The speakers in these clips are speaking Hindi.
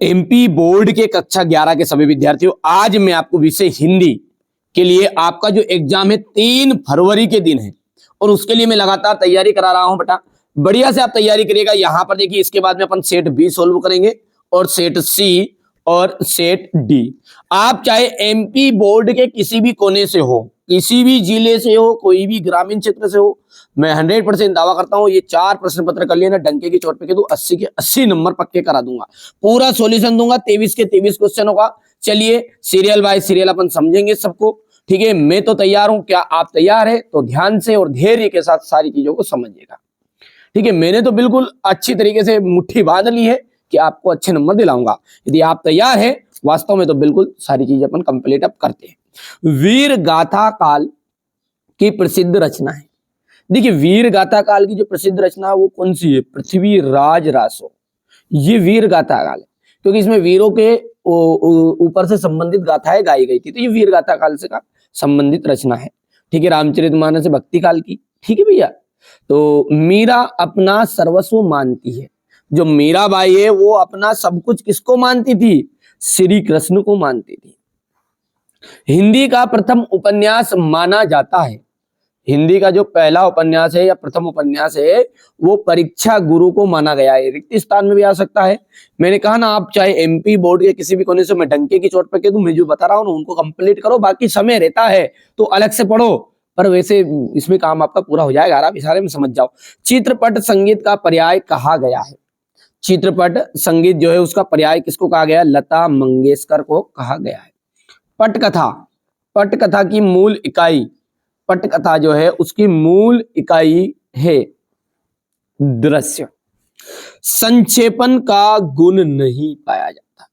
एमपी बोर्ड के कक्षा 11 के सभी विद्यार्थियों, आज मैं आपको विषय हिंदी के लिए आपका जो एग्जाम है 3 फरवरी के दिन है और उसके लिए मैं लगातार तैयारी करा रहा हूं बेटा। बढ़िया से आप तैयारी करिएगा। यहां पर देखिए, इसके बाद में अपन सेट बी सोल्व करेंगे और सेट सी और सेट डी। आप चाहे एमपी बोर्ड के किसी भी कोने से हो, किसी भी जिले से हो, कोई भी ग्रामीण क्षेत्र से हो, मैं 100% दावा करता हूं ये 4 प्रश्न पत्र कर लिए ना, डंके की चोट पे कह दूं 80 के 80 नंबर पक्के करा दूंगा। पूरा सॉल्यूशन दूंगा, 23 के 23 क्वेश्चन होगा। चलिए सीरियल बाय सीरियल अपन समझेंगे सबको। ठीक है, मैं तो तैयार हूं, क्या आप तैयार है? तो ध्यान से और धैर्य के साथ सारी चीजों को समझिएगा। ठीक है, मैंने तो बिल्कुल अच्छी तरीके से मुट्ठी बांध ली है कि आपको अच्छे नंबर दिलाऊंगा। यदि आप तैयार है, वास्तव में तो बिल्कुल सारी चीजें अपन कंप्लीट अप करते हैं। वीर गाथा काल की प्रसिद्ध रचना है। देखिए, वीर गाथा काल की जो प्रसिद्ध रचना है वो कौन सी है? पृथ्वीराज रासो। ये वीर गाथा काल है क्योंकि इसमें वीरों के ऊपर से संबंधित गाथाएं गाई गई थी, तो ये वीर गाथा काल से का संबंधित रचना है। ठीक है, रामचरितमानस है भक्ति काल की। ठीक है भैया, तो मीरा अपना सर्वस्व मानती है। जो मीराबाई है वो अपना सब कुछ किसको मानती थी? श्री कृष्ण को मानती थी। हिंदी का प्रथम उपन्यास माना जाता है, हिंदी का जो पहला उपन्यास है या प्रथम उपन्यास है वो परीक्षा गुरु को माना गया है। रिक्त स्थान में भी आ सकता है। मैंने कहा ना, आप चाहे एमपी बोर्ड के किसी भी कोने से, मैं डंके की चोट पर कह दूं, मैं जो बता रहा हूं ना उनको कंप्लीट करो, बाकी समय रहता है तो अलग से पढ़ो, पर वैसे इसमें काम आपका पूरा हो जाएगा। आप इशारे में समझ जाओ। चित्रपट संगीत का पर्याय कहा गया है। चित्रपट संगीत जो है उसका पर्याय किसको कहा गया? लता मंगेशकर को कहा गया है। पटकथा, पटकथा की मूल इकाई, पटकथा जो है उसकी मूल इकाई है दृश्य। संक्षेपण का गुण नहीं पाया जाता,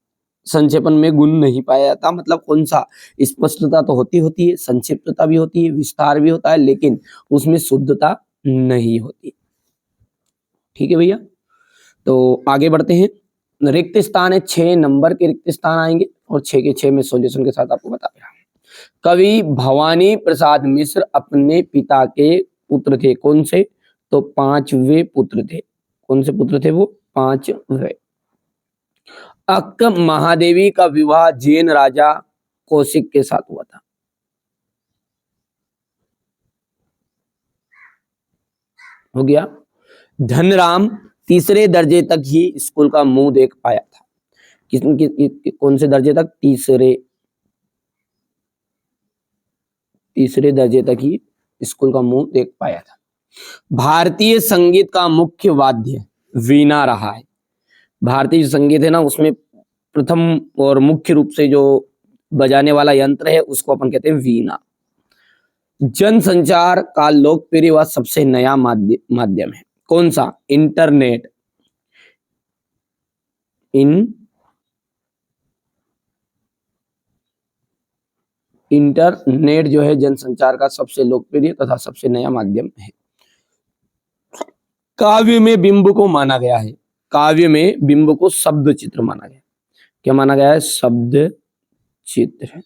संक्षेपण में गुण नहीं पाया जाता मतलब कौन सा? स्पष्टता तो होती है, संक्षिप्तता भी होती है, विस्तार भी होता है, लेकिन उसमें शुद्धता नहीं होती। ठीक है भैया, तो आगे बढ़ते हैं। रिक्त स्थान है, 6 नंबर के रिक्त स्थान आएंगे और 6 के 6 में सॉल्यूशन के साथ आपको बता रहा हूं। कवि भवानी प्रसाद मिश्र अपने पिता के पुत्र थे। कौन से? तो 5वें पुत्र थे। कौन से पुत्र थे वो? 5वें। अक्क महादेवी का विवाह जैन राजा कौशिक के साथ हुआ था। हो गया। धनराम तीसरे दर्जे तक ही स्कूल का मुंह देख पाया था। कौन से दर्जे तक? तीसरे दर्जे तक ही स्कूल का मुंह देख पाया था। भारतीय संगीत का मुख्य वाद्य वीणा रहा है। भारतीय संगीत है ना, उसमें प्रथम और मुख्य रूप से जो बजाने वाला यंत्र है उसको अपन कहते हैं वीणा। जनसंचार का लोकप्रिय व सबसे नया माध्यम है। कौन सा? इंटरनेट। इंटरनेट जो है जनसंचार का सबसे लोकप्रिय तथा सबसे नया माध्यम है। काव्य में बिंब को माना गया है। काव्य में बिंब को शब्द चित्र माना गया। क्या माना गया है? शब्द चित्र।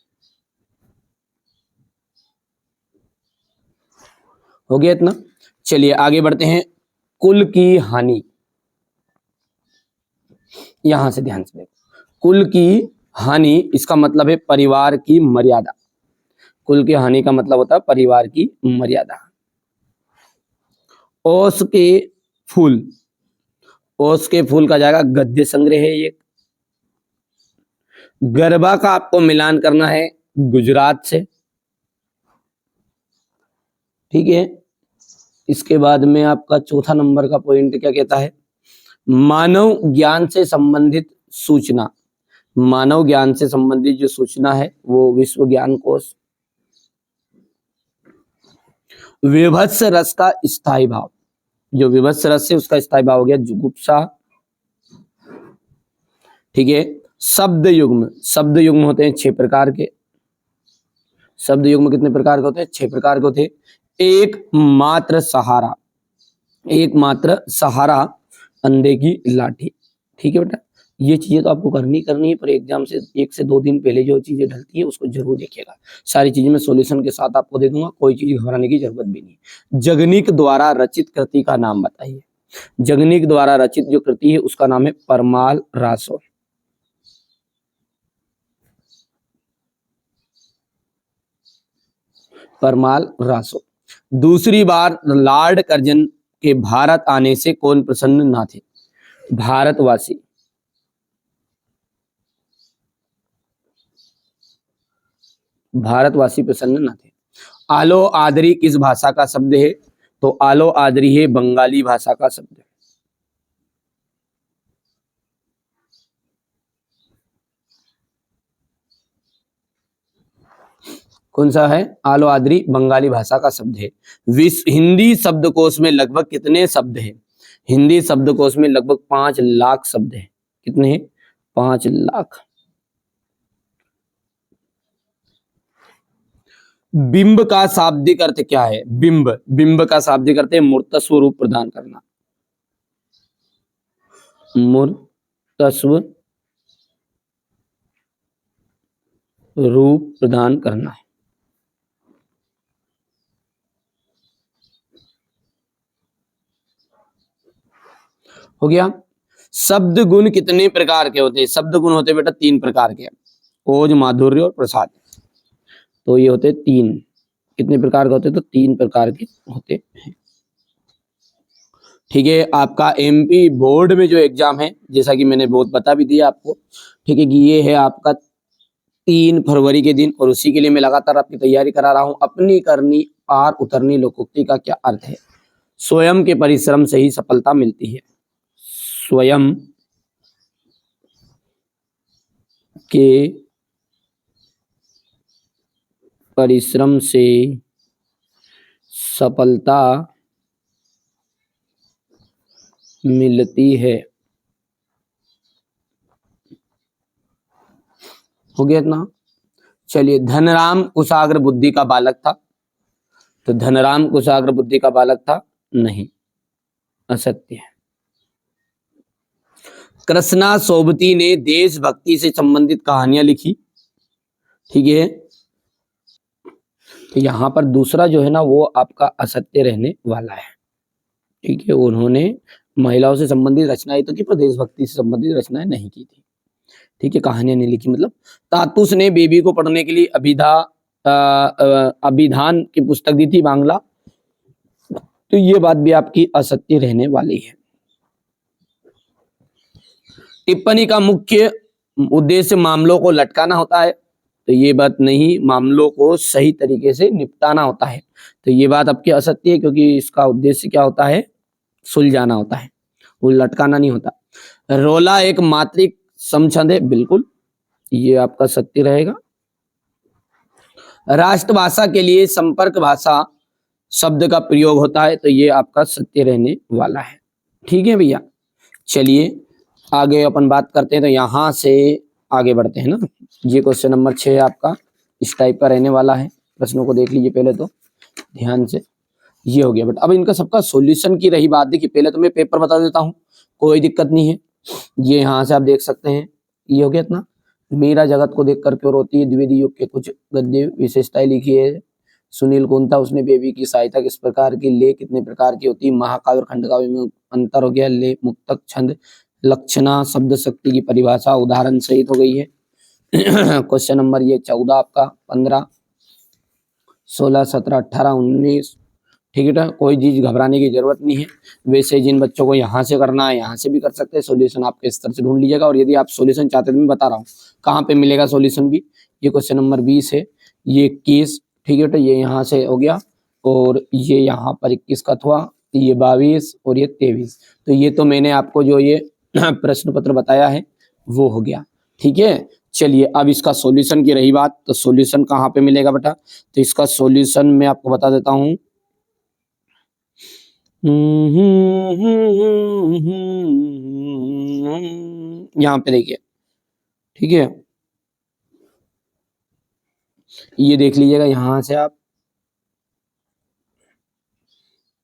हो गया इतना? चलिए आगे बढ़ते हैं। कुल की हानि, यहां से ध्यान से देखो। कुल की हानि इसका मतलब है परिवार की मर्यादा। कुल की हानि का मतलब होता है परिवार की मर्यादा। ओस के फूल, ओस के फूल का जाएगा गद्य संग्रह है ये। गरबा का आपको मिलान करना है गुजरात से। ठीक है, इसके बाद में आपका चौथा नंबर का पॉइंट क्या कहता है? मानव ज्ञान से संबंधित सूचना। मानव ज्ञान से संबंधित जो सूचना है वो विश्व ज्ञान कोश। विभत्स रस का स्थायी भाव, जो विभत्स रस है उसका स्थायी भाव हो गया जुगुप्सा। ठीक है, शब्द युग्म, शब्द युग्म होते हैं 6 प्रकार के। शब्द युग्म कितने प्रकार के होते हैं? 6 प्रकार के होते हैं। एकमात्र सहारा, एकमात्र सहारा, अंधे की लाठी। ठीक है बेटा, ये चीजें तो आपको करनी है, पर एग्जाम से 1 से 2 दिन पहले जो चीजें ढलती है उसको जरूर देखिएगा। सारी चीजें मैं सॉल्यूशन के साथ आपको दे दूंगा, कोई चीज घबराने की जरूरत भी नहीं। जगनिक द्वारा रचित कृति का नाम बताइए। जगनिक द्वारा रचित जो कृति है उसका नाम है परमाल रासो। परमाल रासो। दूसरी बार लॉर्ड कर्जन के भारत आने से कौन प्रसन्न ना थे? भारतवासी। भारतवासी प्रसन्न न थे। आलो आदरी किस भाषा का शब्द है? तो आलो आदरी है बंगाली भाषा का शब्द है। कौन सा है? आलो आदरी बंगाली भाषा का शब्द है। विश्व हिंदी शब्दकोश में लगभग कितने शब्द हैं? हिंदी शब्दकोश में लगभग 5 लाख शब्द हैं। कितने हैं? 5 लाख। बिंब का शाब्दिक अर्थ क्या है? बिंब, बिंब का शाब्दिक अर्थ है मूर्त स्वरूप प्रदान करना। मूर्तस्व रूप प्रदान करना है। हो गया। शब्द गुण कितने प्रकार के होते हैं? शब्द गुण होते बेटा 3 प्रकार के, ओज, माधुर्य और प्रसाद। तो ये होते 3। कितने प्रकार के होते? तो 3 प्रकार के होते हैं। ठीक है। आपका एमपी बोर्ड में जो एग्जाम है, जैसा कि मैंने बहुत बता भी दिया आपको, ठीक है, कि ये है आपका 3 फरवरी के दिन, और उसी के लिए मैं लगातार आपकी तैयारी करा रहा हूं। अपनी करनी पार उतरनी लोकोक्ति का क्या अर्थ है? स्वयं के परिश्रम से ही सफलता मिलती है। स्वयं के परिश्रम से सफलता मिलती है। हो गया इतना? चलिए, धनराम कुशाग्र बुद्धि का बालक था, तो धनराम कुशाग्र बुद्धि का बालक था नहीं, असत्य है। कृष्णा सोबती ने देशभक्ति से संबंधित कहानियां लिखी, ठीक है, तो यहां पर दूसरा जो है ना वो आपका असत्य रहने वाला है। ठीक है, उन्होंने महिलाओं से संबंधित रचनाएं तो की, पर देशभक्ति से संबंधित रचनाएं नहीं की थी। ठीक है, कहानियां नहीं लिखी। मतलब तातुस ने बेबी को पढ़ने के लिए अभिधान की पुस्तक दी थी बांग्ला, तो ये बात भी आपकी असत्य रहने वाली है। टिप्पणी का मुख्य उद्देश्य मामलों को लटकाना होता है, तो ये बात नहीं, मामलों को सही तरीके से निपटाना होता है, तो ये बात आपकी असत्य है, क्योंकि इसका उद्देश्य क्या होता है? सुलझाना होता है, वो लटकाना नहीं होता। रोला एक मात्रिक समछंद है, बिल्कुल ये आपका सत्य रहेगा। राष्ट्रभाषा के लिए संपर्क भाषा शब्द का प्रयोग होता है, तो ये आपका सत्य रहने वाला है। ठीक है भैया, चलिए आगे अपन बात करते हैं, तो यहां से आगे बढ़ते हैं ना। ये क्वेश्चन नंबर 6 आपका इस टाइप का रहने वाला है। प्रश्नों को देख लीजिए पहले तो ध्यान से। ये हो गया, बट अब इनका सबका सॉल्यूशन की रही बात। देखिए पहले तो मैं पेपर बता देता हूँ, कोई दिक्कत नहीं है। ये यहाँ से आप देख सकते हैं, ये हो गया इतना। मेरा जगत को देख करके और होती है द्विवेदी युग के कुछ गद्य विशेषताएं लिखी है। सुनील कुंता, उसने बेबी की सहायता किस प्रकार की, ले कितने प्रकार की होती है, महाकाव्य और खंडकाव्य में अंतर हो गया, ले, मुक्तक, छंद, लक्षणा, शब्द शक्ति की परिभाषा उदाहरण सहित हो गई है। क्वेश्चन नंबर ये 14 आपका, 15, 16, 17, 18, 19। ठीक है, कोई चीज घबराने की जरूरत नहीं है। वैसे जिन बच्चों को यहाँ से करना है यहाँ से भी कर सकते हैं, सॉल्यूशन आपके स्तर से ढूंढ लीजिएगा। और यदि आप सॉल्यूशन चाहते हैं तो मैं बता रहा हूँ कहाँ पे मिलेगा सॉल्यूशन भी। ये क्वेश्चन नंबर 20 है, ये 21, ठीक है, तो ये यहाँ से हो गया, और ये यहाँ पर 21 का था, ये 22 और ये 23। तो ये तो मैंने आपको जो ये प्रश्न पत्र बताया है वो हो गया। ठीक है, चलिए अब इसका सॉल्यूशन की रही बात, तो सॉल्यूशन कहाँ पे मिलेगा बेटा? तो इसका सॉल्यूशन मैं आपको बता देता हूँ। यहाँ पे देखिए, ठीक है, ये देख लीजिएगा यहाँ से आप,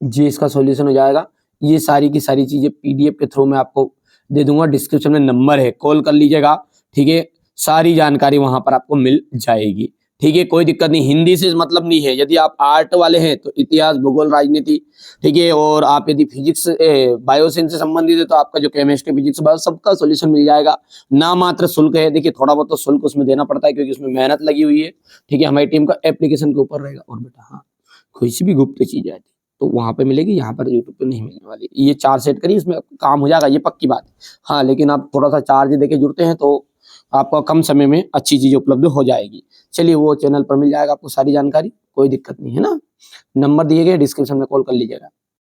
ये इसका सॉल्यूशन हो जाएगा। ये सारी की सारी चीजें पीडीएफ के थ्रू में आपको दे दूंगा, डिस्क्रिप्शन में नंबर है, कॉल कर लीजिएगा। ठीक है, सारी जानकारी वहां पर आपको मिल जाएगी। ठीक है, कोई दिक्कत नहीं, हिंदी से मतलब नहीं है। यदि आप आर्ट वाले हैं तो इतिहास, भूगोल, राजनीति, ठीक है, और आप यदि फिजिक्स बायो साइंस से संबंधित है तो आपका जो केमिस्ट्री, फिजिक्स, बायो सबका सॉल्यूशन मिल जाएगा। ना मात्र शुल्क है, देखिए थोड़ा बहुत तो शुल्क उसमें देना पड़ता है क्योंकि उसमें मेहनत लगी हुई है, ठीक है, हमारी टीम का एप्लीकेशन के ऊपर रहेगा। और बेटा हाँ, कोई सी भी गुप्त चीज है तो वहां पे मिलेगी, यहाँ पर यूट्यूब पे नहीं मिलने वाली। ये चार्ज सेट करिए, इसमें काम हो जाएगा, ये पक्की बात है। हाँ, लेकिन आप थोड़ा सा चार्ज देके जुड़ते हैं तो आपका कम समय में अच्छी चीजें उपलब्ध हो जाएगी। चलिए, वो चैनल पर मिल जाएगा आपको सारी जानकारी, कोई दिक्कत नहीं है ना। नंबर दिए गए, डिस्क्रिप्शन में कॉल कर लीजिएगा।